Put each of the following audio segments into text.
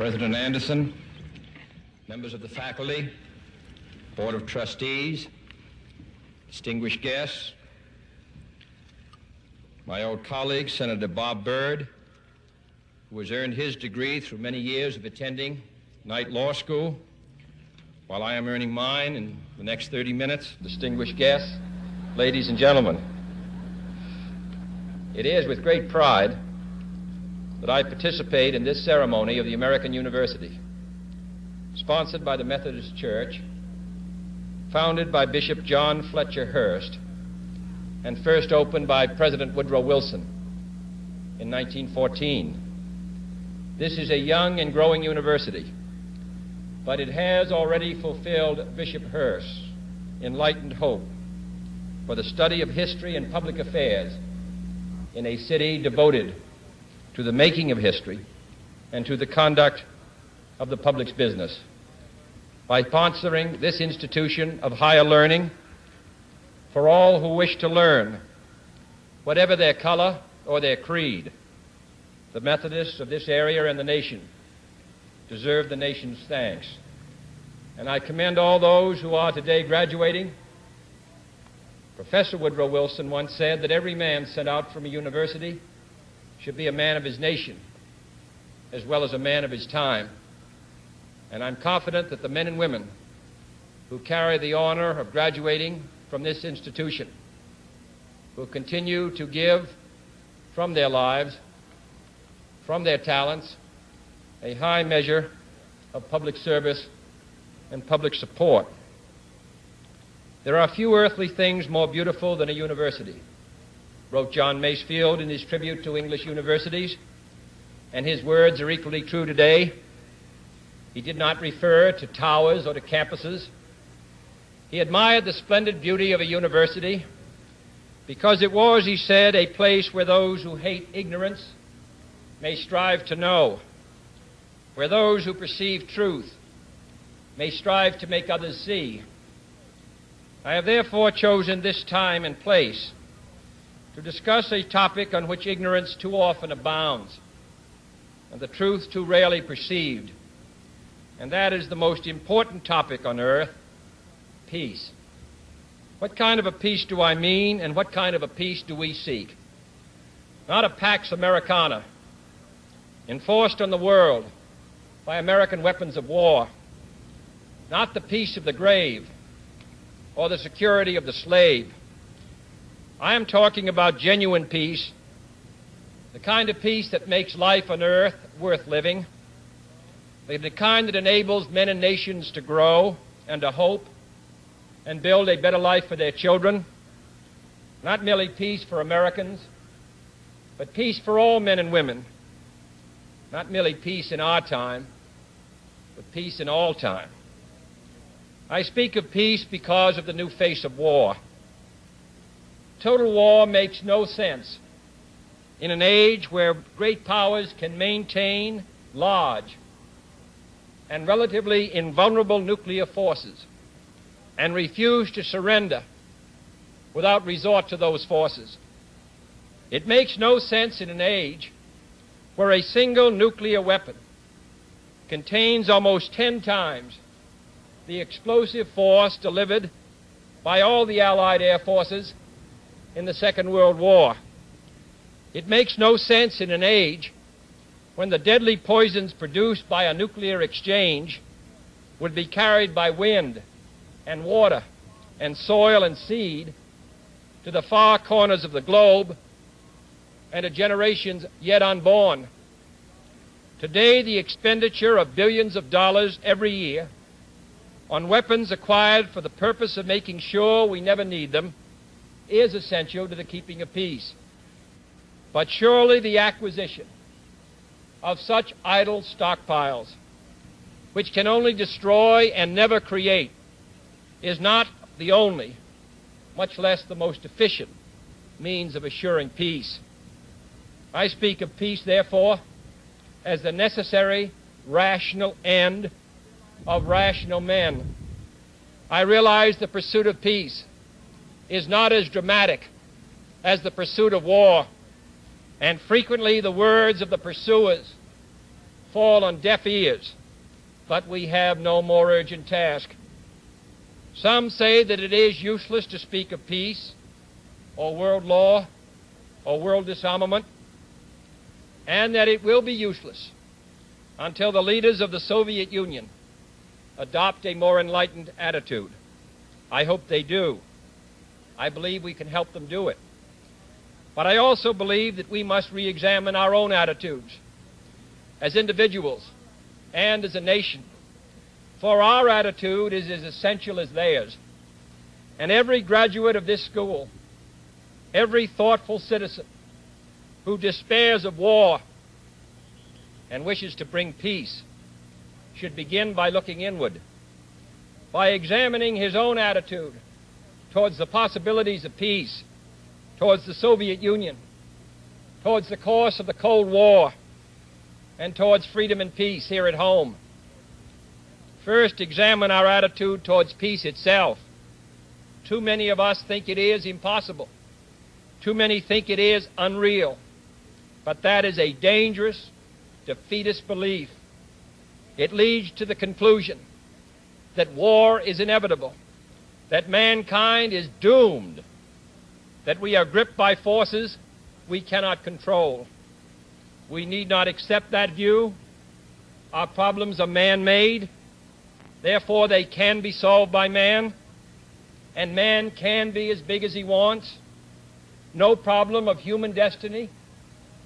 President Anderson, members of the faculty, Board of Trustees, distinguished guests, my old colleague, Senator Bob Byrd, who has earned his degree through many years of attending Knight Law School, while I am earning mine in the next 30 minutes, distinguished guests, ladies and gentlemen. It is with great pride that I participate in this ceremony of the American University, sponsored by the Methodist Church, founded by Bishop John Fletcher Hurst, and first opened by President Woodrow Wilson in 1914. This is a young and growing university, but it has already fulfilled Bishop Hurst's enlightened hope for the study of history and public affairs in a city devoted to the making of history and to the conduct of the public's business. By sponsoring this institution of higher learning for all who wish to learn, whatever their color or their creed, the Methodists of this area and the nation deserve the nation's thanks. And I commend all those who are today graduating. Professor Woodrow Wilson once said that every man sent out from a university should be a man of his nation as well as a man of his time. And I'm confident that the men and women who carry the honor of graduating from this institution will continue to give from their lives, from their talents, a high measure of public service and public support. There are few earthly things more beautiful than a university, wrote John Masefield in his tribute to English universities, and his words are equally true today. He did not refer to towers or to campuses. He admired the splendid beauty of a university because it was, he said, a place where those who hate ignorance may strive to know, where those who perceive truth may strive to make others see. I have therefore chosen this time and place to discuss a topic on which ignorance too often abounds and the truth too rarely perceived, and that is the most important topic on earth: peace. What kind of a peace do I mean, and what kind of a peace do we seek? Not a Pax Americana enforced on the world by American weapons of war, not the peace of the grave or the security of the slave. I am talking about genuine peace, the kind of peace that makes life on earth worth living, the kind that enables men and nations to grow and to hope and build a better life for their children. Not merely peace for Americans, but peace for all men and women. Not merely peace in our time, but peace in all time. I speak of peace because of the new face of war. Total war makes no sense in an age where great powers can maintain large and relatively invulnerable nuclear forces and refuse to surrender without resort to those forces. It makes no sense in an age where a single nuclear weapon contains almost 10 times the explosive force delivered by all the Allied air forces in the Second World War. It makes no sense in an age when the deadly poisons produced by a nuclear exchange would be carried by wind and water and soil and seed to the far corners of the globe and to generations yet unborn. Today, the expenditure of billions of dollars every year on weapons acquired for the purpose of making sure we never need them is essential to the keeping of peace. But surely the acquisition of such idle stockpiles, which can only destroy and never create, is not the only, much less the most efficient, means of assuring peace. I speak of peace, therefore, as the necessary, rational end of rational men. I realize the pursuit of peace is not as dramatic as the pursuit of war, and frequently the words of the pursuers fall on deaf ears, but we have no more urgent task. Some say that it is useless to speak of peace or world law or world disarmament, and that it will be useless until the leaders of the Soviet Union adopt a more enlightened attitude. I hope they do. I believe we can help them do it. But I also believe that we must re-examine our own attitudes as individuals and as a nation, for our attitude is as essential as theirs. And every graduate of this school, every thoughtful citizen who despairs of war and wishes to bring peace should begin by looking inward, by examining his own attitude towards the possibilities of peace, towards the Soviet Union, towards the course of the Cold War, and towards freedom and peace here at home. First, examine our attitude towards peace itself. Too many of us think it is impossible. Too many think it is unreal. But that is a dangerous, defeatist belief. It leads to the conclusion that war is inevitable, that mankind is doomed, that we are gripped by forces we cannot control. We need not accept that view. Our problems are man-made. Therefore, they can be solved by man, and man can be as big as he wants. No problem of human destiny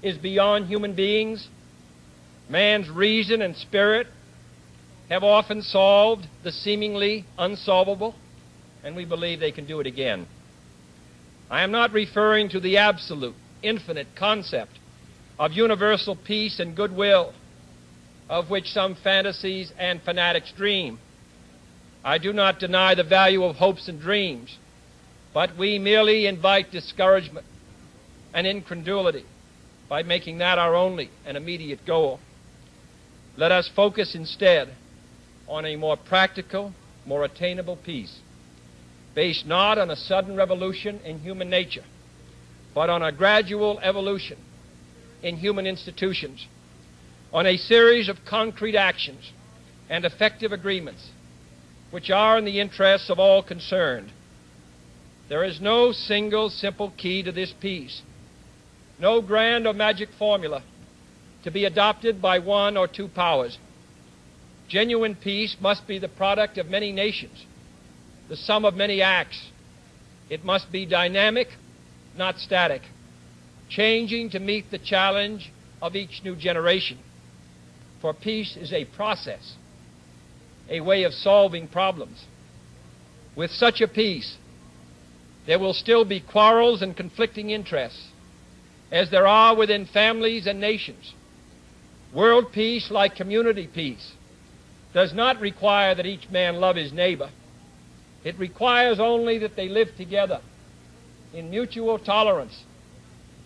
is beyond human beings. Man's reason and spirit have often solved the seemingly unsolvable, and we believe they can do it again. I am not referring to the absolute, infinite concept of universal peace and goodwill, of which some fantasies and fanatics dream. I do not deny the value of hopes and dreams, but we merely invite discouragement and incredulity by making that our only and immediate goal. Let us focus instead on a more practical, more attainable peace, based not on a sudden revolution in human nature, but on a gradual evolution in human institutions, on a series of concrete actions and effective agreements which are in the interests of all concerned. There is no single simple key to this peace, no grand or magic formula to be adopted by one or two powers. Genuine peace must be the product of many nations, the sum of many acts. It must be dynamic, not static, changing to meet the challenge of each new generation. For peace is a process, a way of solving problems. With such a peace, there will still be quarrels and conflicting interests, as there are within families and nations. World peace, like community peace, does not require that each man love his neighbor. It requires only that they live together in mutual tolerance,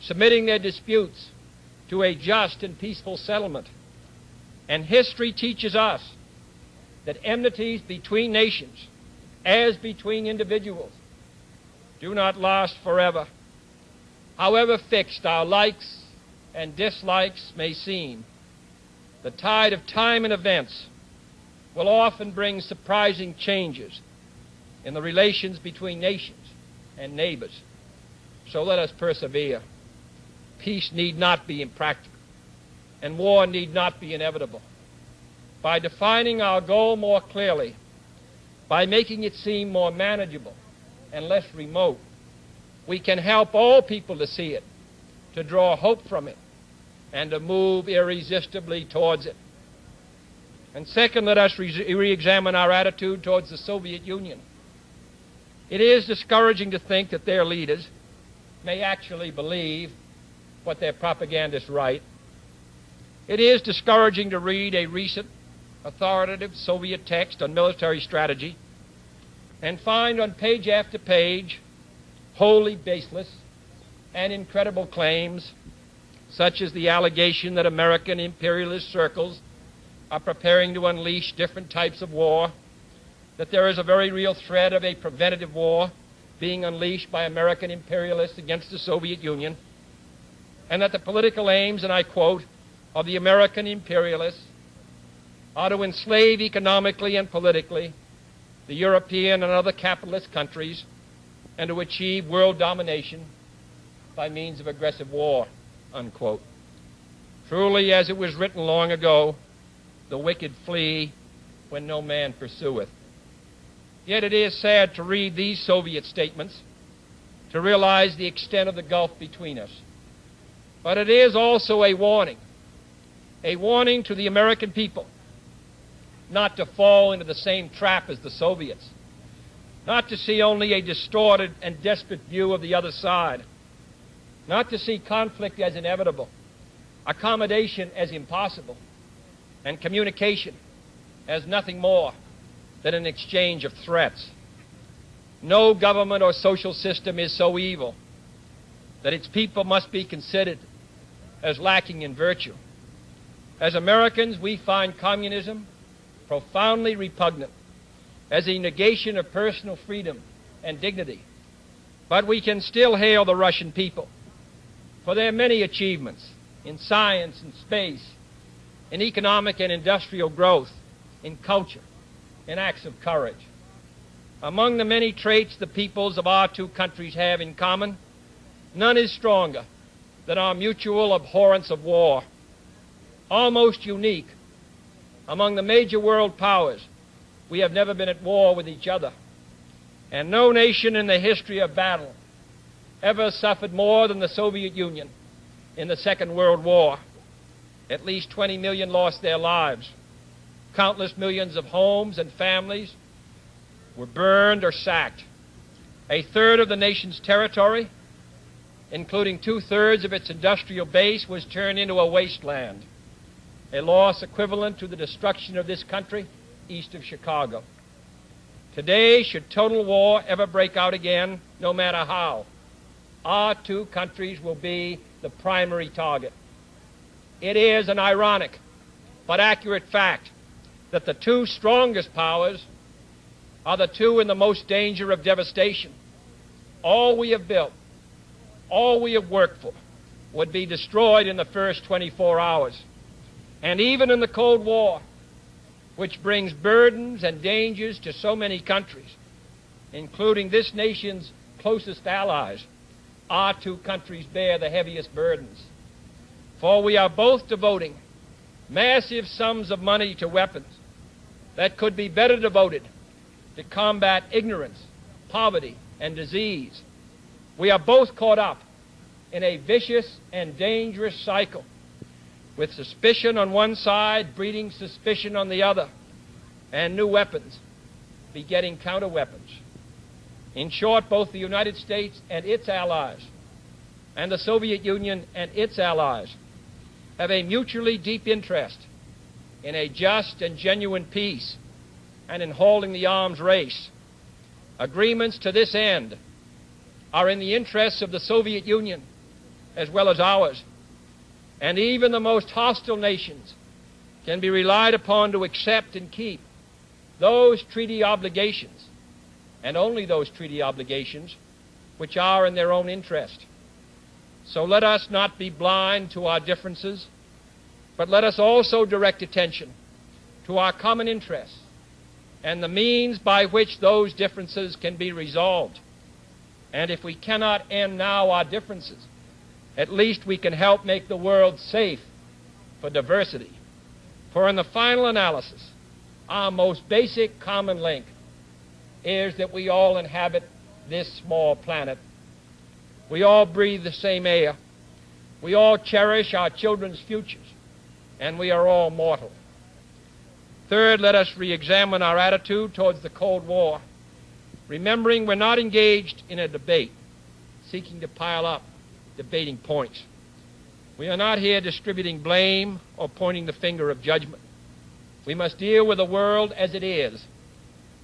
submitting their disputes to a just and peaceful settlement. And history teaches us that enmities between nations, as between individuals, do not last forever. However fixed our likes and dislikes may seem, the tide of time and events will often bring surprising changes in the relations between nations and neighbors. So let us persevere. Peace need not be impractical, and war need not be inevitable. By defining our goal more clearly, by making it seem more manageable and less remote, we can help all people to see it, to draw hope from it, and to move irresistibly towards it. And second, let us re-examine our attitude towards the Soviet Union. It is discouraging to think that their leaders may actually believe what their propagandists write. It is discouraging to read a recent authoritative Soviet text on military strategy and find on page after page wholly baseless and incredible claims, such as the allegation that American imperialist circles are preparing to unleash different types of war, that there is a very real threat of a preventative war being unleashed by American imperialists against the Soviet Union, and that the political aims, and I quote, of the American imperialists are to enslave economically and politically the European and other capitalist countries and to achieve world domination by means of aggressive war, unquote. Truly, as it was written long ago, the wicked flee when no man pursueth. Yet it is sad to read these Soviet statements, to realize the extent of the gulf between us. But it is also a warning to the American people not to fall into the same trap as the Soviets, not to see only a distorted and desperate view of the other side, not to see conflict as inevitable, accommodation as impossible, and communication as nothing more than an exchange of threats. No government or social system is so evil that its people must be considered as lacking in virtue. As Americans, we find communism profoundly repugnant as a negation of personal freedom and dignity. But we can still hail the Russian people for their many achievements in science and space, in economic and industrial growth, in culture, in acts of courage. Among the many traits the peoples of our two countries have in common, none is stronger than our mutual abhorrence of war. Almost unique among the major world powers, we have never been at war with each other, and no nation in the history of battle ever suffered more than the Soviet Union in the Second World War. At least 20 million lost their lives. Countless millions of homes and families were burned or sacked. A third of the nation's territory, including 2/3 of its industrial base, was turned into a wasteland, a loss equivalent to the destruction of this country east of Chicago. Today, should total war ever break out again, no matter how, our two countries will be the primary target. It is an ironic but accurate fact that the two strongest powers are the two in the most danger of devastation. All we have built, all we have worked for, would be destroyed in the first 24 hours. And even in the Cold War, which brings burdens and dangers to so many countries, including this nation's closest allies, our two countries bear the heaviest burdens. For we are both devoting massive sums of money to weapons that could be better devoted to combat ignorance, poverty, and disease. We are both caught up in a vicious and dangerous cycle, with suspicion on one side breeding suspicion on the other, and new weapons begetting counter-weapons. In short, both the United States and its allies, and the Soviet Union and its allies, have a mutually deep interest in a just and genuine peace and in holding the arms race. Agreements to this end are in the interests of the Soviet Union as well as ours, and even the most hostile nations can be relied upon to accept and keep those treaty obligations, and only those treaty obligations, which are in their own interest. So let us not be blind to our differences, but let us also direct attention to our common interests and the means by which those differences can be resolved. And if we cannot end now our differences, at least we can help make the world safe for diversity. For in the final analysis, our most basic common link is that we all inhabit this small planet. We all breathe the same air. We all cherish our children's futures. And we are all mortal. Third, let us re-examine our attitude towards the Cold War, remembering we're not engaged in a debate, seeking to pile up debating points. We are not here distributing blame or pointing the finger of judgment. We must deal with the world as it is,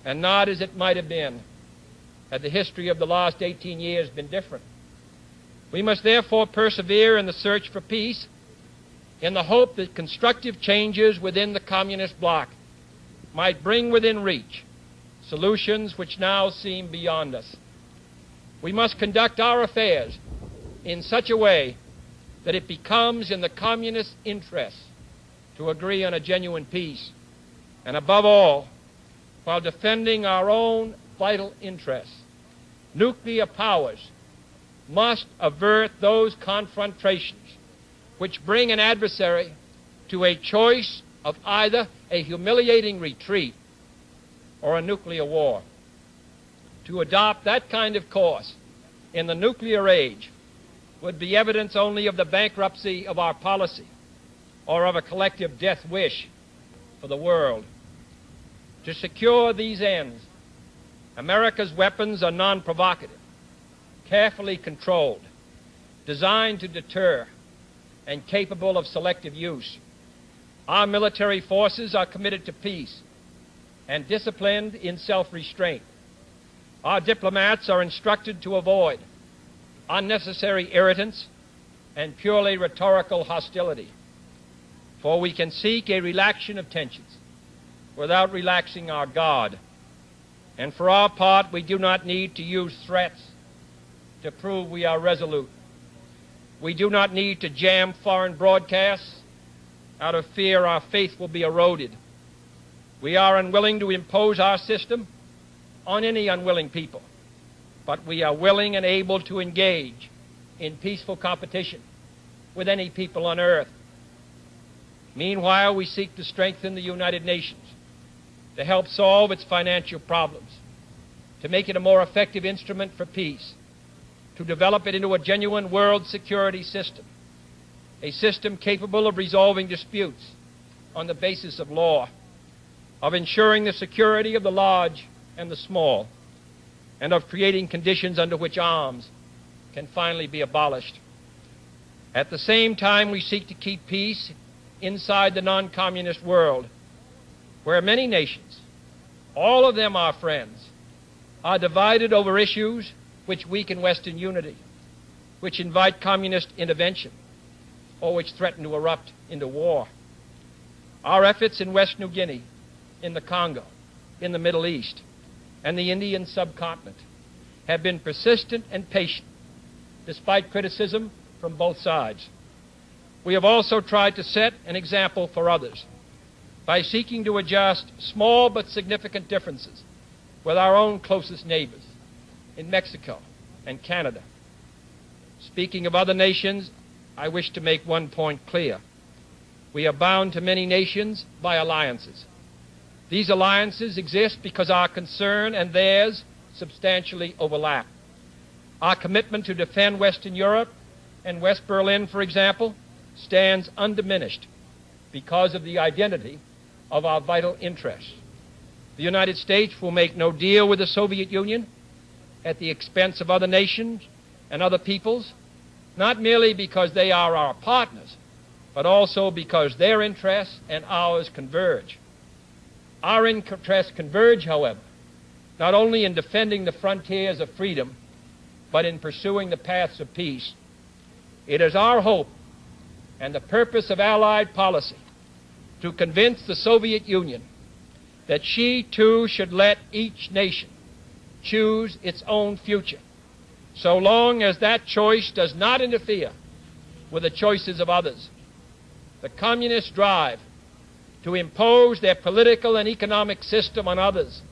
and not as it might have been had the history of the last 18 years been different. We must therefore persevere in the search for peace, in the hope that constructive changes within the communist bloc might bring within reach solutions which now seem beyond us. We must conduct our affairs in such a way that it becomes in the communist interest to agree on a genuine peace, and above all, while defending our own vital interests, nuclear powers must avert those confrontations which bring an adversary to a choice of either a humiliating retreat or a nuclear war. To adopt that kind of course in the nuclear age would be evidence only of the bankruptcy of our policy or of a collective death wish for the world. To secure these ends, America's weapons are non-provocative, carefully controlled, designed to deter, and capable of selective use. Our military forces are committed to peace and disciplined in self-restraint. Our diplomats are instructed to avoid unnecessary irritants and purely rhetorical hostility, for we can seek a relaxation of tensions without relaxing our guard. And for our part, we do not need to use threats to prove we are resolute. We do not need to jam foreign broadcasts out of fear our faith will be eroded. We are unwilling to impose our system on any unwilling people, but we are willing and able to engage in peaceful competition with any people on earth. Meanwhile, we seek to strengthen the United Nations to help solve its financial problems, to make it a more effective instrument for peace, to develop it into a genuine world security system, a system capable of resolving disputes on the basis of law, of ensuring the security of the large and the small, and of creating conditions under which arms can finally be abolished. At the same time, we seek to keep peace inside the non-communist world, where many nations, all of them our friends, are divided over issues which weaken Western unity, which invite communist intervention, or which threaten to erupt into war. Our efforts in West New Guinea, in the Congo, in the Middle East, and the Indian subcontinent have been persistent and patient, despite criticism from both sides. We have also tried to set an example for others by seeking to adjust small but significant differences with our own closest neighbors in Mexico and Canada. Speaking of other nations, I wish to make one point clear. We are bound to many nations by alliances. These alliances exist because our concern and theirs substantially overlap. Our commitment to defend Western Europe and West Berlin, for example, stands undiminished because of the identity of our vital interests. The United States will make no deal with the Soviet Union at the expense of other nations and other peoples, not merely because they are our partners, but also because their interests and ours converge. Our interests converge, however, not only in defending the frontiers of freedom, but in pursuing the paths of peace. It is our hope and the purpose of Allied policy to convince the Soviet Union that she too should let each nation choose its own future, so long as that choice does not interfere with the choices of others. The communists' drive to impose their political and economic system on others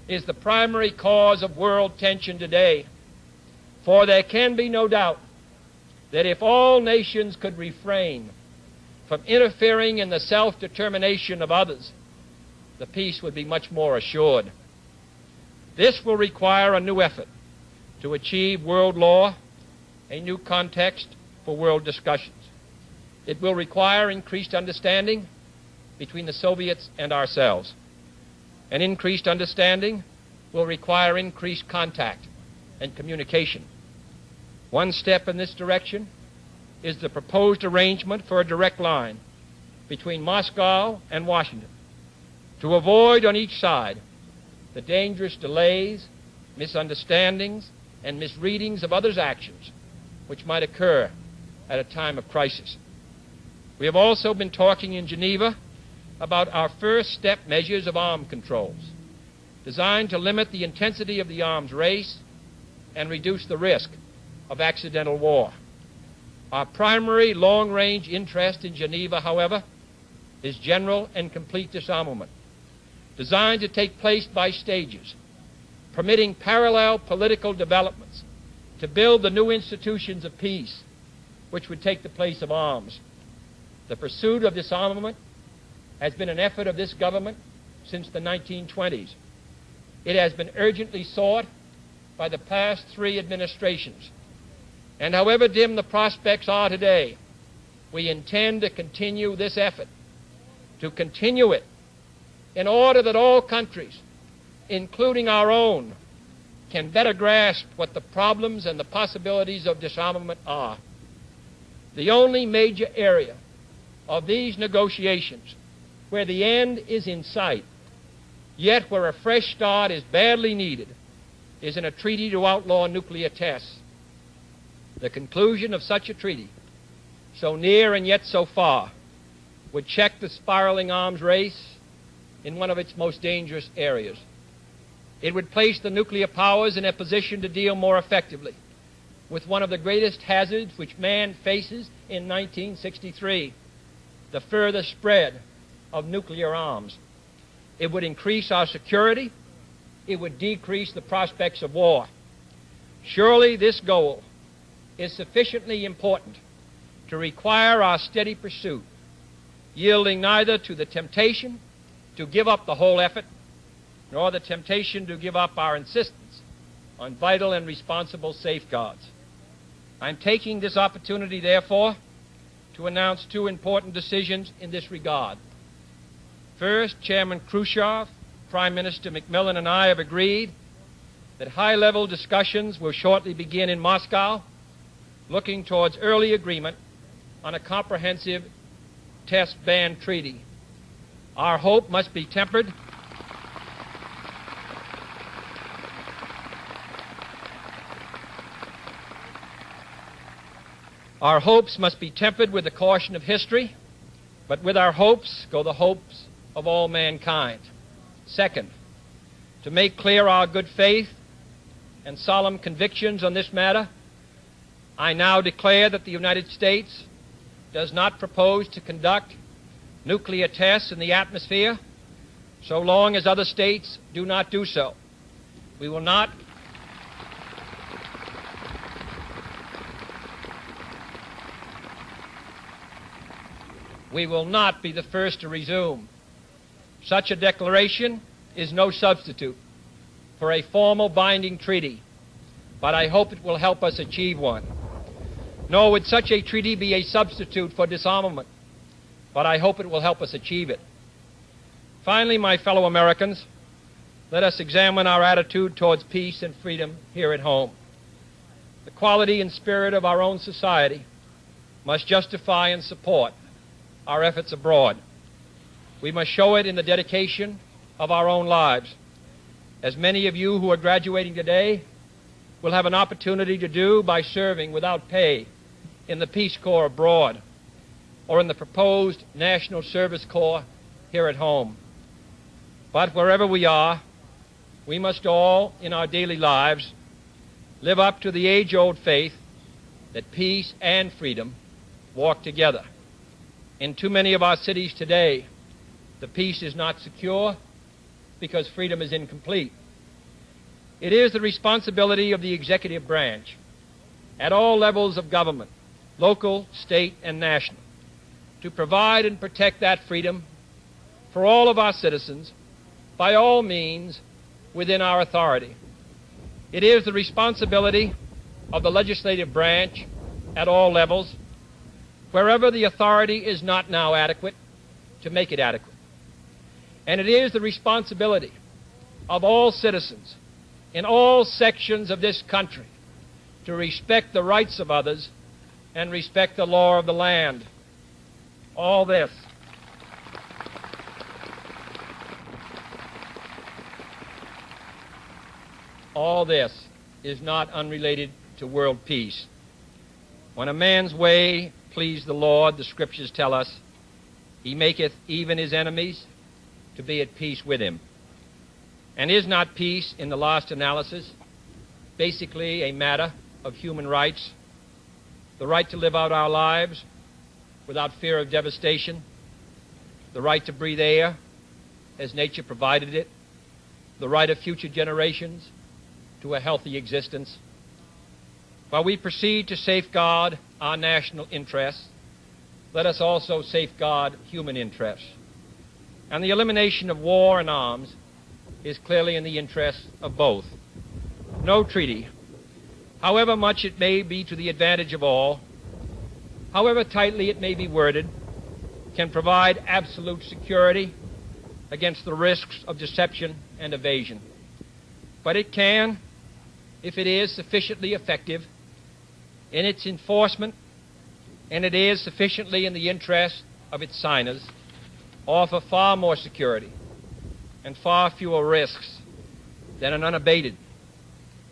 is the primary cause of world tension today. For there can be no doubt that if all nations could refrain from interfering in the self-determination of others, the peace would be much more assured. This will require a new effort to achieve world law, a new context for world discussions. It will require increased understanding between the Soviets and ourselves. An increased understanding will require increased contact and communication. One step in this direction is the proposed arrangement for a direct line between Moscow and Washington to avoid on each side the dangerous delays, misunderstandings, and misreadings of others' actions which might occur at a time of crisis. We have also been talking in Geneva about our first step measures of arms controls, designed to limit the intensity of the arms race and reduce the risk of accidental war. Our primary long-range interest in Geneva, however, is general and complete disarmament, designed to take place by stages, permitting parallel political developments to build the new institutions of peace which would take the place of arms. The pursuit of disarmament has been an effort of this government since the 1920s. It has been urgently sought by the past 3 administrations. And however dim the prospects are today, we intend to continue this effort, to continue it in order that all countries, including our own, can better grasp what the problems and the possibilities of disarmament are. The only major area of these negotiations where the end is in sight, yet where a fresh start is badly needed, is in a treaty to outlaw nuclear tests. The conclusion of such a treaty, so near and yet so far, would check the spiraling arms race in one of its most dangerous areas. It would place the nuclear powers in a position to deal more effectively with one of the greatest hazards which man faces in 1963, the further spread of nuclear arms. It would increase our security. It would decrease the prospects of war. Surely this goal is sufficiently important to require our steady pursuit, yielding neither to the temptation to give up the whole effort, nor the temptation to give up our insistence on vital and responsible safeguards. I'm taking this opportunity, therefore, to announce 2 important decisions in this regard. First, Chairman Khrushchev, Prime Minister Macmillan, and I have agreed that high-level discussions will shortly begin in Moscow, looking towards early agreement on a comprehensive test ban treaty. Our hope must be tempered Our hopes must be tempered with the caution of history, but with our hopes go the hopes of all mankind. Second, to make clear our good faith and solemn convictions on this matter, I now declare that the United States does not propose to conduct nuclear tests in the atmosphere so long as other states do not do so. We will not be the first to resume. Such a declaration is no substitute for a formal binding treaty, but I hope it will help us achieve one. Nor would such a treaty be a substitute for disarmament, but I hope it will help us achieve it. Finally, my fellow Americans, let us examine our attitude towards peace and freedom here at home. The quality and spirit of our own society must justify and support our efforts abroad. We must show it in the dedication of our own lives, as many of you who are graduating today will have an opportunity to do by serving without pay in the Peace Corps abroad or in the proposed National Service Corps here at home. But wherever we are, we must all, in our daily lives, live up to the age-old faith that peace and freedom walk together. In too many of our cities today, the peace is not secure because freedom is incomplete. It is the responsibility of the executive branch at all levels of government, local, state, and national, to provide and protect that freedom for all of our citizens by all means within our authority. It is the responsibility of the legislative branch at all levels, wherever the authority is not now adequate, to make it adequate. And it is the responsibility of all citizens in all sections of this country to respect the rights of others and respect the law of the land. All this is not unrelated to world peace. When a man's way please the Lord, the Scriptures tell us, he maketh even his enemies to be at peace with him. And is not peace, in the last analysis, basically a matter of human rights? the right to live out our lives without fear of devastation, the right to breathe air as nature provided it, the right of future generations to a healthy existence. While we proceed to safeguard our national interests, let us also safeguard human interests. And the elimination of war and arms is clearly in the interests of both. No treaty, however much it may be to the advantage of all, however tightly it may be worded, can provide absolute security against the risks of deception and evasion. But it can, if it is sufficiently effective in its enforcement, and it is sufficiently in the interest of its signers, offer far more security and far fewer risks than an unabated,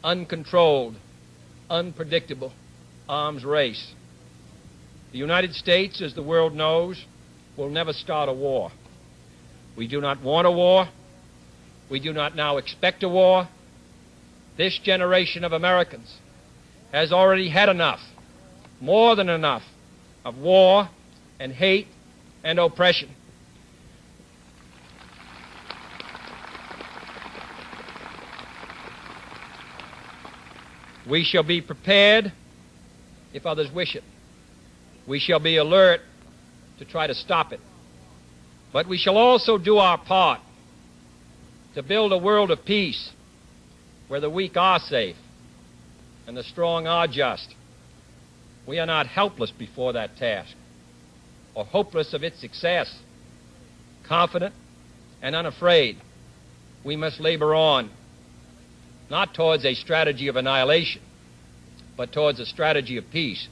uncontrolled, unpredictable arms race. The United States, as the world knows, will never start a war. We do not want a war. We do not now expect a war. This generation of Americans has already had enough, more than enough, of war and hate and oppression. We shall be prepared if others wish it. We shall be alert to try to stop it. But we shall also do our part to build a world of peace where the weak are safe and the strong are just. We are not helpless before that task or hopeless of its success. Confident and unafraid, we must labor on, not towards a strategy of annihilation, but towards a strategy of peace.